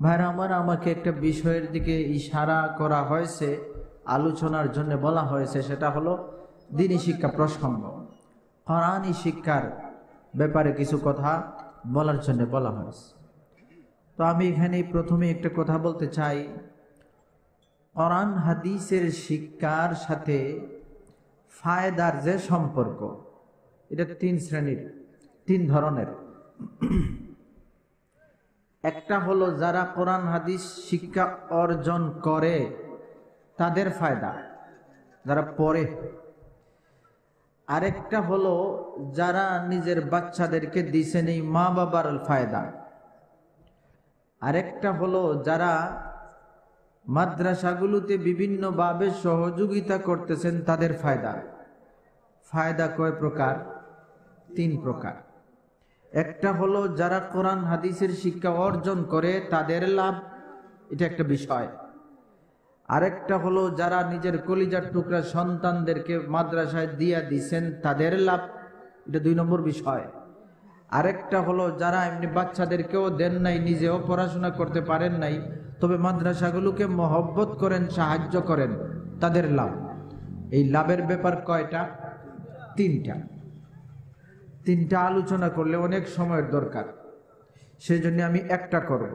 ভাইরা আমার, আমাকে একটা বিষয়ের দিকে ইশারা করা হয়েছে, আলোচনার জন্য বলা হয়েছে, সেটা হলো দ্বীনি শিক্ষা প্রসঙ্গ, কোরআনী শিক্ষার ব্যাপারে কিছু কথা বলার জন্য বলা হয়েছে। তো আমি এখানে প্রথমে একটা কথা বলতে চাই, কোরআন হাদিসের শিক্ষার সাথে ফায়দার যে সম্পর্ক, এটা তিন ধরনের। একটা হলো যারা কোরআন হাদিস শিক্ষা অর্জন করে তাদের ফায়দা, যারা পড়ে। আরেকটা হলো যারা নিজের বাচ্চাদেরকে দিছেন এই মা বাবার ফায়দা। আরেকটা হলো যারা মাদ্রাসাগুলোতে বিভিন্নভাবে সহযোগিতা করতেছেন তাদের ফায়দা। ফায়দা কয় প্রকার? 3 প্রকার। একটা হলো যারা কোরআন হাদিসের শিক্ষা অর্জন করে তাদের লাভ, এটা একটা বিষয়। আরেকটা হলো যারা নিজের কলিজার টুকরা সন্তানদেরকে মাদ্রাসায় দিয়া দিছেন তাদের লাভ, এটা 2 নম্বর বিষয়। আরেকটা হলো যারা এমনি বাচ্চাদেরকেও দেন নাই, নিজেও পড়াশোনা করতে পারেন নাই, তবে মাদ্রাসাগুলোকে মহব্বত করেন, সাহায্য করেন, তাদের লাভ। এই লাভের ব্যাপার কয়টা? 3টা আলোচনা করলে অনেক সময়ের দরকার, সেই জন্য আমি একটা করব।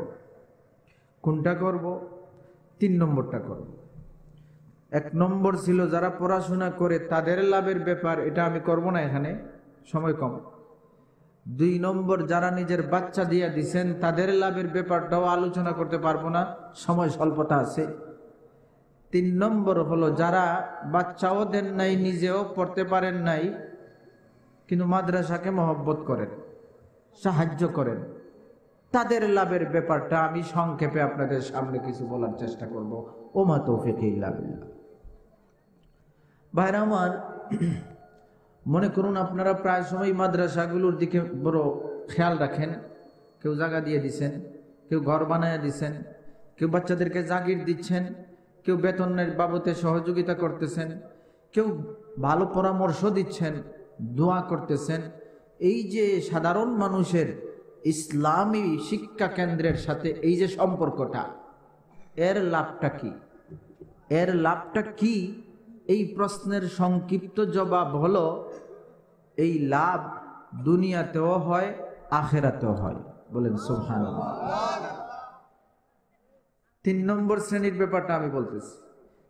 কোনটা করব? 3 নম্বরটা করব। 1 নম্বর ছিল যারা পড়াশোনা করে তাদের লাভের ব্যাপার, এটা আমি করব না, এখানে সময় কম। 2 নম্বর যারা নিজের বাচ্চা দিয়ে দিছেন তাদের লাভের ব্যাপারটাও আলোচনা করতে পারবো না, সময় স্বল্পতা আছে। 3 নম্বর হলো যারা বাচ্চাও দেন নাই, নিজেও পড়তে পারেন নাই, কিন্তু মাদ্রাসাকে মহব্বত করেন, সাহায্য করেন, তাদের লাভের ব্যাপারটা আমি সংক্ষেপে আপনাদের সামনে কিছু বলার চেষ্টা করব। ওমা তৌফিক ইল্লা বিল্লাহ। ভাইরা আমার, মনে করুন আপনারা প্রায় সময় মাদ্রাসাগুলোর দিকে বড় খেয়াল রাখেন। কেউ জায়গা দিয়ে দিচ্ছেন, কেউ ঘর বানায় দিচ্ছেন, কেউ বাচ্চাদেরকে জাগির দিচ্ছেন, কেউ বেতনের বাবদে সহযোগিতা করতেছেন, কেউ ভালো পরামর্শ দিচ্ছেন, দোয়া করতেছেন। এই যে সাধারণ মানুষের ইসলামী শিক্ষা কেন্দ্রের সাথে এই যে সম্পর্কটা, এর লাভটা কি? এর লাভটা কি? এই প্রশ্নের সংক্ষিপ্ত জবাব হলো, এই লাভ দুনিয়াতেও হয়, আখিরাতেও হয়। বলেন সুবহানাল্লাহ। 3 নম্বর শ্রেণীর ব্যাপারটা আমি বলতেছি।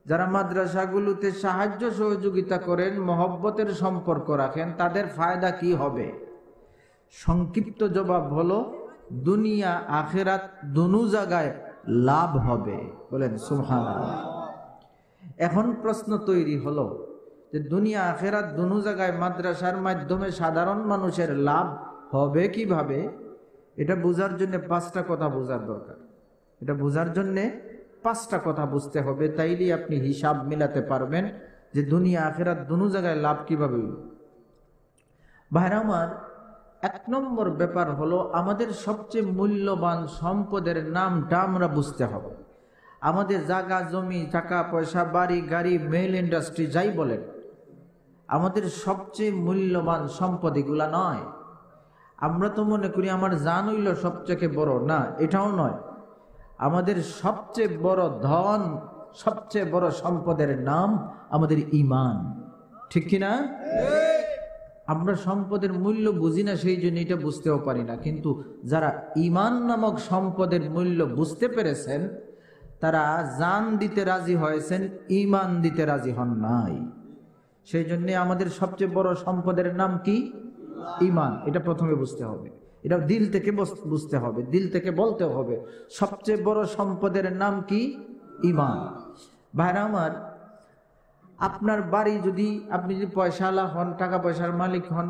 যারা মাদ্রাসাগুলোতে সাহায্য সহযোগিতা করেন, মহব্বতের সম্পর্ক রাখেন, তাদের ফায়দা কি হবে? সংক্ষিপ্ত জবাব হলো, দুনিয়া আখিরাত দুনো জায়গায় লাভ হবে। বলেন সুবহানাল্লাহ। এখন প্রশ্ন তৈরি হলো যে দুনিয়া আখিরাত দুনো জায়গায় মাদ্রাসার মাধ্যমে সাধারণ মানুষের লাভ হবে কিভাবে? এটা বোঝার জন্য 5টা কথা বোঝার দরকার। এটা বোঝার জন্যে 5টা কথা বুঝতে হবে, তাইলেই আপনি হিসাব মিলাতে পারবেন যে দুনিয়া আখিরাত দুনো জায়গায় লাভ কিভাবে। ভাইরা আমার, 1 নম্বর ব্যাপার হলো আমাদের সবচেয়ে মূল্যবান সম্পদের নামটা আমরা বুঝতে হবে। আমাদের জায়গা জমি, টাকা পয়সা, বাড়ি গাড়ি, মেল ইন্ডাস্ট্রি, যাই বলেন, আমাদের সবচেয়ে মূল্যবান সম্পদ এগুলা নয়। আমরা তো মনে করি আমার জান হইল সবচেয়ে বড়, না, এটাও নয়। আমাদের সবচেয়ে বড় ধন, সবচেয়ে বড় সম্পদের নাম আমাদের ঈমান, ঠিক কিনা? আমরা সম্পদের মূল্য বুঝি না, সেই জন্য এটা বুঝতেও পারি না। কিন্তু যারা ঈমান নামক সম্পদের মূল্য বুঝতে পেরেছেন, তারা জান দিতে রাজি হয়েছেন, ঈমান দিতে রাজি হন নাই। সেই জন্য আমাদের সবচেয়ে বড় সম্পদের নাম কি? ঈমান। এটা প্রথমে বুঝতে হবে, এটা দিল থেকে বুঝতে হবে, দিল থেকে বলতে হবে, সবচেয়ে বড় সম্পদের নাম কি? ঈমান। ভাইরা আমার, আপনার বাড়ি যদি, আপনি যদি পয়সাওয়ালা হন, টাকা পয়সার মালিক হন,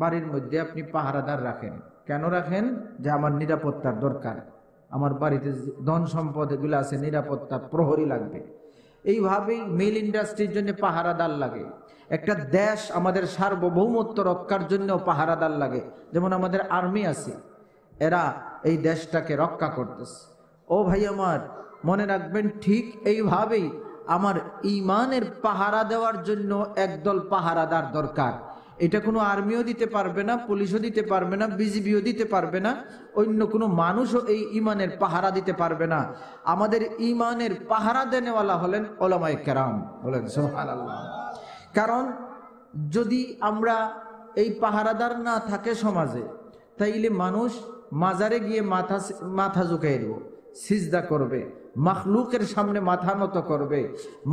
বাড়ির মধ্যে আপনি পাহারাদার রাখেন। কেন রাখেন? যে আমার নিরাপত্তার দরকার, আমার বাড়িতে ধন সম্পদ এগুলো আছে, নিরাপত্তা প্রহরী লাগবে। এইভাবেই মিল ইন্ডাস্ট্রির জন্য পাহারাদার লাগে। একটা দেশ আমাদের সার্বভৌমত্ব রক্ষার জন্য পাহারাদার লাগে। যেমন আমাদের আর্মি আছে, এরা এই দেশটাকে রক্ষা করতেছে। ও ভাই আমার, মনে রাখবেন, ঠিক এইভাবেই আমার ঈমানের পাহারা দেওয়ার জন্য একদল পাহারাদার দরকার। এটা কোনো আর্মিও দিতে পারবে না, পুলিশও দিতে পারবে না, বিজিবিও দিতে পারবে না, অন্য কোনো মানুষও এই ইমানের পাহারা দিতে পারবে না। আমাদের ইমানের পাহারা দেনেওয়ালা হলেন উলামায়ে কেরাম। বলেন সুবহানাল্লাহ। কারণ যদি আমরা এই পাহারাদার না থাকে সমাজে, তাইলে মানুষ মাজারে গিয়ে মাথা ঝুঁকাই দেব, সিজদা করবে, মাখলুকের সামনে মাথা নত করবে,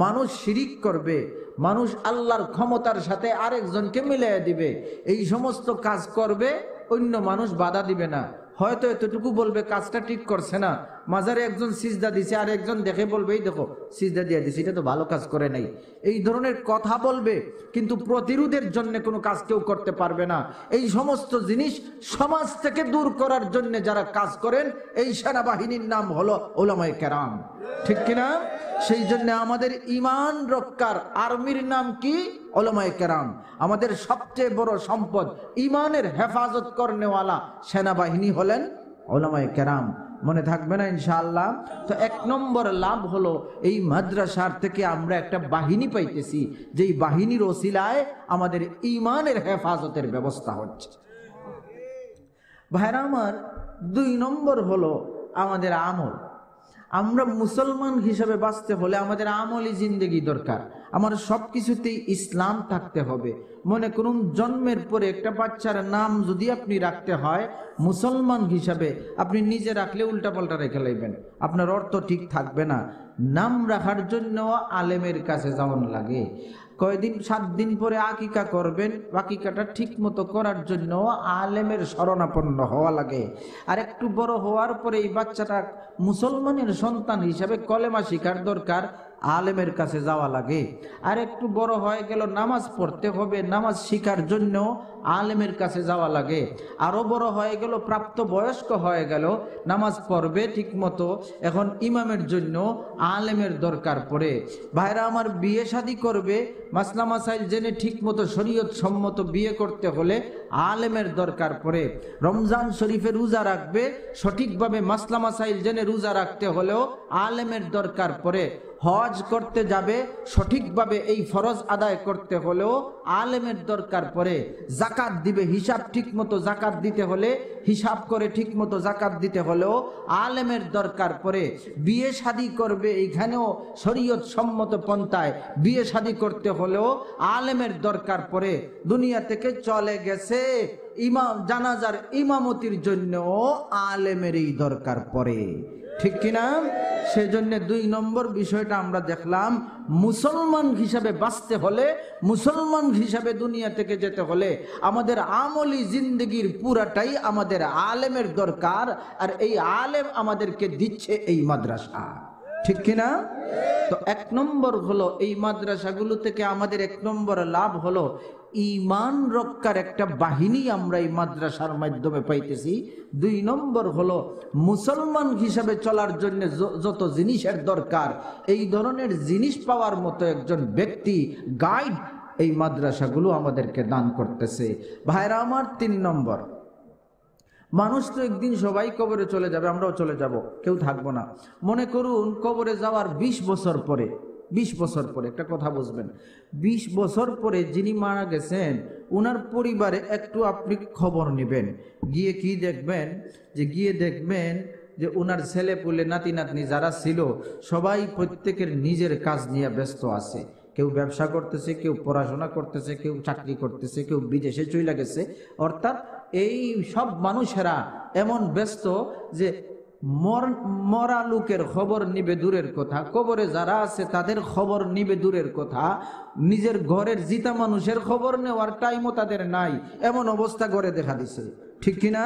মানুষ শিরিক করবে, মানুষ আল্লাহর ক্ষমতার সাথে আরেকজনকে মিলিয়ে দিবে, এই সমস্ত কাজ করবে। অন্য মানুষ বাধা দিবে না, হয়তো এতটুকু বলবে কাজটা ঠিক করছে না। মাজারে একজন সিজদা দিছে, আর একজন দেখে বলবে এই দেখো সিজদা দিয়ে দিছে, এটা তো ভালো কাজ করে নাই, এই ধরনের কথা বলবে, কিন্তু প্রতিরোধের জন্য কোনো কাজ কেউ করতে পারবে না। এই সমস্ত জিনিস সমাজ থেকে দূর করার জন্য যারা কাজ করেন, এই সেনাবাহিনীর নাম হলো উলামায়ে কেরাম, ঠিক কিনা? সেই জন্য আমাদের ইমান রক্ষার আর্মির নাম কি? উলামায়ে কেরাম। আমাদের সবচেয়ে বড় সম্পদ, ইমানের হেফাজত করনেওয়ালা সেনাবাহিনী হলেন উলামায়ে কেরাম। মনে থাকবে না ইনশাআল্লাহ? তো 1 নম্বর লাভ হলো এই মাদ্রাসার থেকে আমরা একটা বাহিনী পাইতেছি, যেই বাহিনীর ওসিলায় আমাদের ইমানের হেফাজতের ব্যবস্থা হচ্ছে। ভাইরা আমার, 2 নম্বর হলো আমাদের আমল। আমরা মুসলমান হিসেবে বাঁচতে হলে আমাদের আমলি জিন্দেগি দরকার। আমার সব কিছুতেই ইসলাম থাকতে হবে। মনে করুন জন্মের পরে একটা বাচ্চার নাম যদি আপনি রাখতে হয় মুসলমান হিসাবে, আপনি নিজে রাখলে উল্টাপাল্টা রেখে লাইবেন, আপনার অর্থ ঠিক থাকবে না। নাম রাখার জন্য আলেমের কাছে যাওয়ান লাগে। কয়দিন 7 দিন পরে আকিকা করবেন, আকিকাটা ঠিক মতো করার জন্য আলেমের শরণাপন্ন হওয়া লাগে। আর একটু বড় হওয়ার পরে এই বাচ্চাটা মুসলমানের সন্তান হিসাবে কলেমা শিখার দরকার, আলেমের কাছে যাওয়া লাগে। আর একটু বড় হয়ে গেল, নামাজ পড়তে হবে, নামাজ শিখার জন্য আলেমের কাছে যাওয়া লাগে। আরো বড় হয়ে গেল, প্রাপ্ত বয়স্ক হয়ে গেল, নামাজ পড়বে ঠিক মতো, এখন ইমামের জন্য আলেমের দরকার পড়ে। ভাইরা আমার, বিয়ে শাদী করবে, মাসলা মাসাইল জেনে ঠিক মতো শরীয়ত সম্মত বিয়ে করতে হলে আলেমের দরকার পড়ে। রমজান শরীফে রোজা রাখবে, সঠিকভাবে মাসলা মাসাইল জেনে রোজা রাখতে হলেও আলেমের দরকার পড়ে। হজ করতে যাবে, সঠিকভাবে এই ফরজ আদায় করতে হলেও আলেমের দরকার পড়ে। জাকাত দিবে, হিসাব ঠিক মতো জাকাত দিতে হলে, হিসাব করে ঠিক মতো জাকাত দিতে হলেও আলেমের দরকার পড়ে। বিয়ে শাদী করবে, এইখানেও শরীয়ত সম্মত পন্থায় বিয়ে শাদী করতে হলেও আলেমের দরকার পড়ে। দুনিয়া থেকে চলে গেছে, ইমাম জানাজার ইমামতির জন্য আলেমেরই দরকার পড়ে, ঠিক কিনা? সেজন্য 2 নম্বর বিষয়টা আমরা দেখলাম, মুসলমান হিসাবে বাঁচতে হলে, মুসলমান হিসাবে দুনিয়া থেকে যেতে হলে আমাদের আমলি জিন্দগির পুরাটাই আমাদের আলেমের দরকার। আর এই আলেম আমাদেরকে দিচ্ছে এই মাদ্রাসা, ঠিক কিনা? তো 1 নম্বর হলো এই মাদ্রাসাগুলো থেকে আমাদের 1 নম্বর লাভ হলো ইমান রক্ষার একটা বাহিনী আমরা এই মাদ্রাসার মাধ্যমে পাইতেছি। 2 নম্বর হলো মুসলমান হিসাবে চলার জন্য যত জিনিসের দরকার, এই ধরনের জিনিস পাওয়ার মতো একজন ব্যক্তি, গাইড এই মাদ্রাসাগুলো আমাদেরকে দান করতেছে। ভাইরা আমার, 3 নম্বর, মানুষ তো একদিন সবাই কবরে চলে যাবে, আমরাও চলে যাব, কেউ থাকবো না। মনে করুন কবরে যাওয়ার 20 বছর পরে, 20 বছর পরে, একটা কথা বুঝবেন, 20 বছর পরে যিনি মারা গেছেন ওনার পরিবারে একটু আপনি খবর নেবেন, গিয়ে কি দেখবেন, যে ওনার ছেলে পুলে নাতি নাতনি যারা ছিল সবাই প্রত্যেকের নিজের কাজ নিয়ে ব্যস্ত আছে। কেউ ব্যবসা করতেছে, কেউ পড়াশোনা করতেছে, কেউ চাকরি করতেছে, কেউ বিদেশে চলে গেছে। অর্থাৎ এই সব মানুষেরা এমন ব্যস্ত যে মরা লোকের খবর নিবে দূরের কথা, কবরে যারা আছে তাদের খবর নিবে দূরের কথা, নিজের ঘরের জিতা মানুষের খবর নেওয়ার টাইমও তাদের নাই, এমন অবস্থা ঘরে দেখা দিছে, ঠিক কিনা?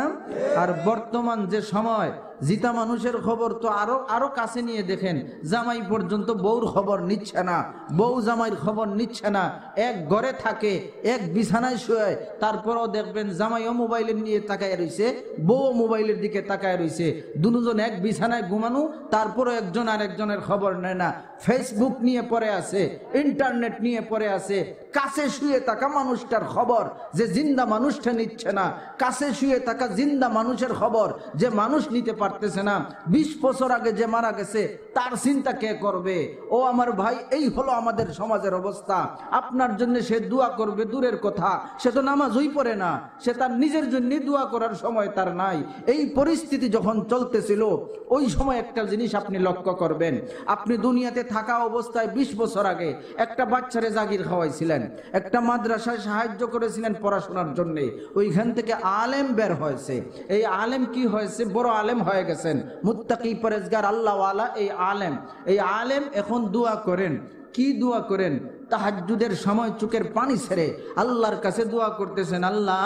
আর বর্তমান যে সময়, জিতা মানুষের খবর তো আরো কাছে নিয়ে দেখেন, জামাই পর্যন্ত বউর খবর নিচ্ছে না, বউ জামাইয়ের খবর নিচ্ছে না, এক ঘরে থাকে, এক বিছানায় শুয়ে, তারপরও দেখবেন জামাইও মোবাইলের নিয়ে তাকায় রইছে, বউ মোবাইলের দিকে তাকায় রইছে, দুজন এক বিছানায় ঘুমানো, তারপরও একজন আর একজনের খবর নেয় না, ফেসবুক নিয়ে পড়ে আছে, ইন্টারনেট নিয়ে পড়ে আছে। কাছে শুয়ে থাকা মানুষটার খবর যে জিন্দা মানুষটা নিচ্ছে না, কাছে শুয়ে থাকা জিন্দা মানুষের খবর যে মানুষ নিতে পারতেছে না, 20 বছর আগে যে মারা গেছে তার চিন্তা কে করবে? ও আমার ভাই, এই হলো আমাদের সমাজের অবস্থা। আপনার জন্য সে দোয়া করবে দূরের কথা, সে তো নামাজই পড়ে না, সে তার নিজের জন্য দোয়া করার সময় তার নাই। এই পরিস্থিতি যখন চলতেছিল, ওই সময় একটা জিনিস আপনি লক্ষ্য করবেন, আপনি দুনিয়াতে থাকা অবস্থায় 20 বছর আগে একটা বাচ্চারে জাগির খাওয়াইছিলেন, একটা মাদ্রাসায় সাহায্য করেছিলেন পড়াশোনার জন্য, ওইখান থেকে আলেম বের হয়েছে। এই আলেম কি হয়েছে? বড় আলেম হয়ে গেছেন, মুত্তাকি পরেজগার আল্লাহওয়ালা এই আলেম এখন দোয়া করেন। কি দোয়া করেন? তাহাজ্জুদের সময় চোখের পানি ছেড়ে আল্লাহর কাছে দোয়া করতেছেন, আল্লাহ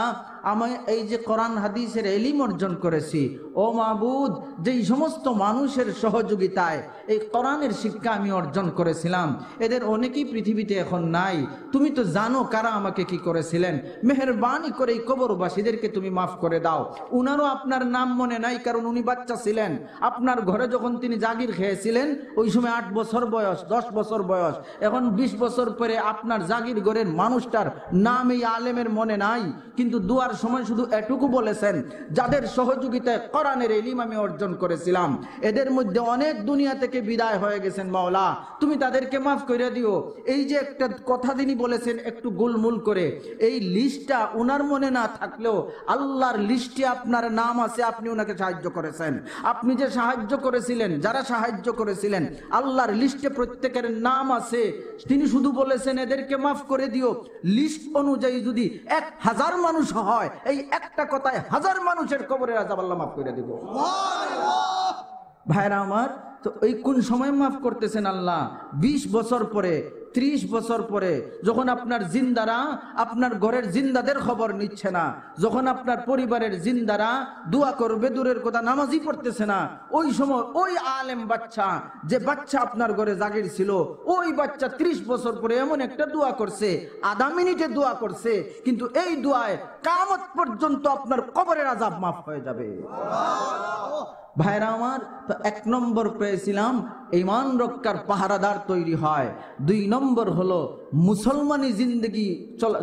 আমি এই যে কোরআন হাদিসের ইলম অর্জন করেছি, ও মাবুদ, যেই সমস্ত মানুষের সহযোগিতায় এই কোরআনের শিক্ষা আমি অর্জন করেছিলাম, এদের অনেকেই পৃথিবীতে এখন নাই। তুমি তো জানো কারা আমাকে কি করেছিলেন। মেহেরবানি করে এই কবরবাসীদেরকে তুমি মাফ করে দাও। উনারও আপনার নাম মনে নাই, কারণ উনি বাচ্চা ছিলেন। আপনার ঘরে যখন তিনি জাগির খেয়েছিলেন ওই সময় 8 বছর বয়স, 10 বছর বয়স। এখন 20 বছর পরে আপনার জাগির ঘরের মানুষটার নাম এই আলেমের মনে নাই, কিন্তু দোয়ার সময় শুধু এটুকু বলেছেন, যাদের সহযোগিতায় কোরআনের ইলম আমি অর্জন করেছিলাম, এদের মধ্যে অনেক দুনিয়া থেকে বিদায় হয়ে গেছেন, মাওলা তুমি তাদেরকে মাফ করে দিও। এই যে একটা কথা তিনি বলেছেন একটু গোলমুল করে, এই লিস্টটা উনার মনে না থাকলেও আল্লাহর লিস্টে আপনার নাম আছে, আপনি ওনাকে সাহায্য করেছেন। আপনি যে সাহায্য করেছিলেন, যারা সাহায্য করেছিলেন, আল্লাহর লিস্টে প্রত্যেকের নাম আছে। তিনি শুধু বলেছেন এদেরকে মাফ করে দিও। লিস্ট অনুযায়ী যদি 1000 মানুষ হয়, এই একটা কথায় 1000 মানুষের কবরের আযাব আল্লাহ মাফ করে দিব। ভাইরা আমার, তো এই কোন সময় মাফ করতেছেন আল্লাহ? 20 বছর পরে, 30 বছর পরে, যখন আপনার জিন্দারা আপনার ঘরের জিন্দাদের খবর নিচ্ছে না, যখন আপনার পরিবারের জিন্দারা দোয়া করবে দূরের কথা, নামাজই পড়তেছে না, ওই সময় ওই আলেম বাচ্চা, যে বাচ্চা আপনার ঘরে জাগির ছিল, ওই বাচ্চা 30 বছর পরে এমন একটা দোয়া করছে, আধা মিনিটে দোয়া করছে, কিন্তু এই দোয়ায় কিয়ামত পর্যন্ত আপনার কবরের আযাব মাফ হয়ে যাবে। ভাইরা আমার, তো 1 নম্বর পেয়েছিলাম ঈমান রক্ষার পাহারাদার তৈরি হয়। 2 নম্বর হলো মুসলমানি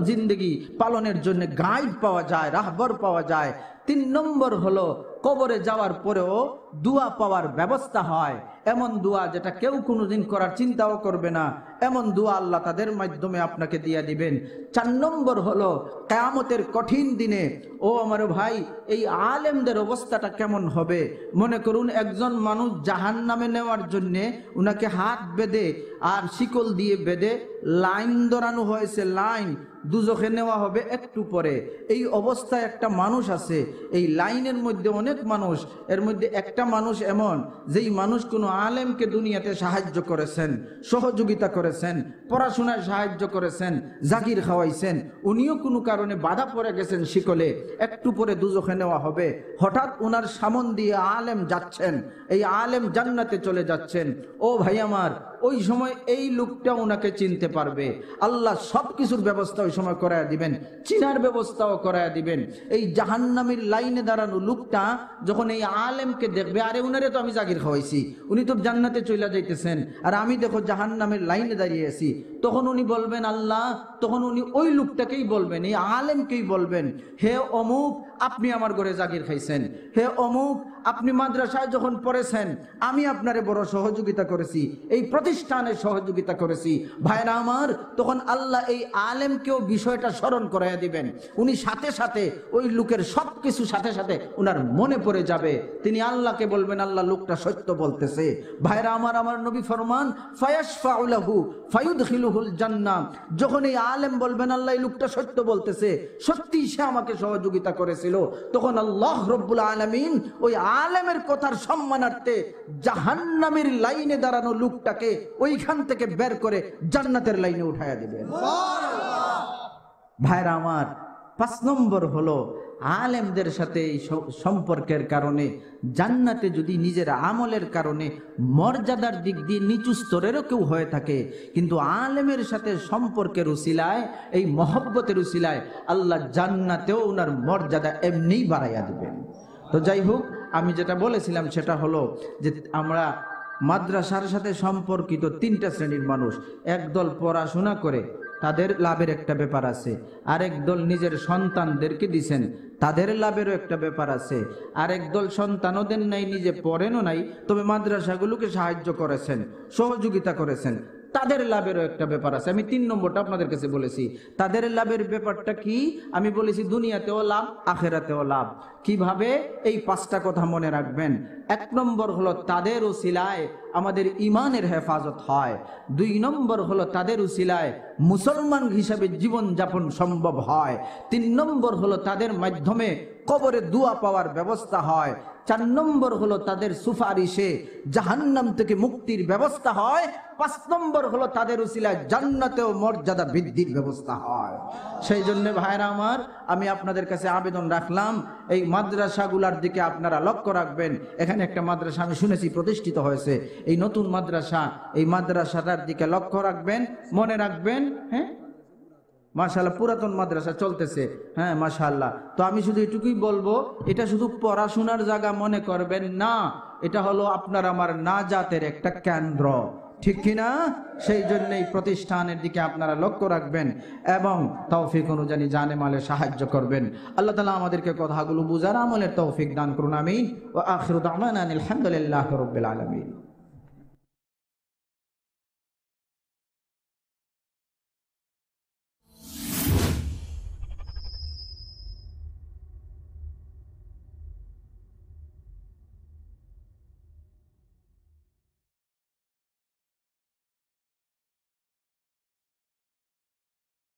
জিন্দগি পালনের জন্য গাইড পাওয়া যায়, রাহবর পাওয়া যায়। 3 নম্বর হলো কবরে যাওয়ার পরেও দোয়া পাওয়ার ব্যবস্থা হয়, এমন দোয়া যেটা কেউ কোনোদিন করার চিন্তাও করবে না, এমন দোয়া আল্লাহ তাদের মাধ্যমে আপনাকে দিয়ে দিবেন। 4 নম্বর হলো কিয়ামতের কঠিন দিনে, ও আমার ভাই, এই আলেমদের অবস্থাটা কেমন হবে? মনে করুন একজন মানুষ জাহান্নামে নেওয়ার জন্যে উনাকে হাত বেঁধে আর শিকল দিয়ে বেঁধে লাইন ধরানো হয়েছে, লাইন দুজখে নেওয়া হবে একটু পরে। এই অবস্থায় একটা মানুষ আছে, এই লাইনের মধ্যে অনেক মানুষ, এর মধ্যে একটা মানুষ এমন, যেই মানুষ কোনো আলেমকে দুনিয়াতে সাহায্য করেছেন, সহযোগিতা করেছেন, পড়াশোনায় সাহায্য করেছেন, জাগির খাওয়াইছেন, উনিও কোনো কারণে বাধা পড়ে গেছেন শিকলে, একটু পরে দুজখে নেওয়া হবে। হঠাৎ ওনার সামন দিয়ে আলেম যাচ্ছেন, এই আলেম জান্নাতে চলে যাচ্ছেন। ও ভাই আমার, ওই সময় এই লোকটা ওনাকে চিনতে পারবে, আল্লাহ সব কিছুর ব্যবস্থা ওই সময় করায় দিবেন, চিনার ব্যবস্থাও করায় দিবেন। এই জাহান্নামের লাইনে দাঁড়ানো লোকটা যখন এই আলেমকে দেখবে, আরে উনারে তো আমি জাগির খাওয়াইছি, উনি তো জান্নাতে চলে যাইতেছেন, আর আমি দেখো জাহান্নামের লাইনে দাঁড়িয়ে আছি, তখন উনি বলবেন আল্লাহ, তখন উনি ওই লোকটাকেই বলবেন, এই আলেমকেই বলবেন, হে অমুক, আপনি আমার ঘরে জাগির খাইছেন, হে অমুক, আপনি মাদ্রাসায় যখন পড়েছেন আমি আপনারে বড় সহযোগিতা করেছি, এই প্রতিষ্ঠানে সহযোগিতা করেছি। ভাইরা আমার, তখন আল্লাহ এই আলেমকেও বিষয়টা স্মরণ করাইয়া দিবেন। উনি সাথে সাথে ওই লোকের সব কিছু সাথে সাথে উনার মনে পড়ে যাবে, তিনি আল্লাহকে বলবেন, আল্লাহ লোকটা সত্য বলতেছে। ভাইরা আমার, আমার নবী ফরমান, ফায়াশফাউ লাহু ফায়ুদখিলুহুল জান্নাহ, যখন এই আলেম বলবেন আল্লাহ এই লোকটা সত্য বলতেছে, সত্যি সে আমাকে সহযোগিতা করেছিল, তখন আল্লাহ রব্বুল আলামিন ওই আলেমের কথার সম্মানার্থে জাহান্নামের লাইনে দাঁড়ানো লোকটাকে ওইখান থেকে বের করে জান্নাতের লাইনে উঠায়া দিবেন। ভাইরা আমার, 5 নম্বর হলো আলেমদের সাথে এই সম্পর্কের কারণে জান্নাতে যদি নিজের আমলের কারণে মর্যাদার দিক দিয়ে নিচু স্তরেরও কেউ হয়ে থাকে, কিন্তু আলেমের সাথে সম্পর্কের উসিলায়, এই মহব্বতের উসিলায় আল্লাহ জান্নাতেও ওনার মর্যাদা এমনিই বাড়াইয়া দিবেন। তো যাই হোক, আমি যেটা বলেছিলাম সেটা হলো যে আমরা মাদ্রাসার সাথে সম্পর্কিত 3টা শ্রেণীর মানুষ। একদল পড়াশোনা করে তাদের লাভের একটা ব্যাপার আছে, আরেক দল নিজের সন্তানদেরকে দিছেন, তাদের লাভেরও একটা ব্যাপার আছে, আরেক দল সন্তানও দেন নাই, নিজে পড়েনও নাই, তবে মাদ্রাসাগুলোকে সাহায্য করেছেন, সহযোগিতা করেছেন, তাদের লাভেরও একটা ব্যাপার আছে। আমি 3 নম্বরটা আপনাদের কাছে বলেছি। তাদের লাভের ব্যাপারটা কি? আমি বলেছি দুনিয়াতেও লাভ, আখেরাতেও লাভ। কিভাবে? এই 5টা কথা মনে রাখবেন। 1 নম্বর হলো তাদের উসিলায় আমাদের ইমানের হেফাজত হয়। 2 নম্বর হলো তাদের উসিলায় মুসলমান হিসাবে জীবন যাপন সম্ভব হয়। 3 নম্বর হলো তাদের মাধ্যমে কবরে দোয়া পাওয়ার ব্যবস্থা হয়। 4 নম্বর হলো তাদের সুপারিশে জাহান্নাম থেকে মুক্তির ব্যবস্থা হয়। 5 নম্বর হলো তাদের উসিলায় জান্নাতেও মর্যাদা বৃদ্ধির ব্যবস্থা হয়। সেই জন্য ভাইরা আমার, আমি আপনাদের কাছে আবেদন রাখলাম, এই মাদ্রাসাগুলার দিকে আপনারা লক্ষ্য রাখবেন। এখানে একটা মাদ্রাসা আমি শুনেছি প্রতিষ্ঠিত হয়েছে, এই নতুন মাদ্রাসা, এই মাদ্রাসাটার দিকে লক্ষ্য রাখবেন, মনে রাখবেন। হ্যাঁ, মাশাআল্লাহ, পুরাতন মাদ্রাসা চলতেছে। হ্যাঁ, মাশাআল্লাহ। তো আমি শুধু এটুকুই বলবো, এটা শুধু পড়াশোনার জায়গা মনে করবেন না, এটা হলো আপনার আমার নাজাতের একটা কেন্দ্র, ঠিক কিনা? সেই জন্য এই প্রতিষ্ঠানের দিকে আপনারা লক্ষ্য রাখবেন এবং তৌফিক অনুযায়ী জানে মালে সাহায্য করবেন। আল্লাহ তাআলা আমাদেরকে কথাগুলো বুঝার আমলের তৌফিক দান করুন। আমিন। ওয়া আখিরু দাওয়ানা আলহামদুলিল্লাহি রাব্বিল আলামিন।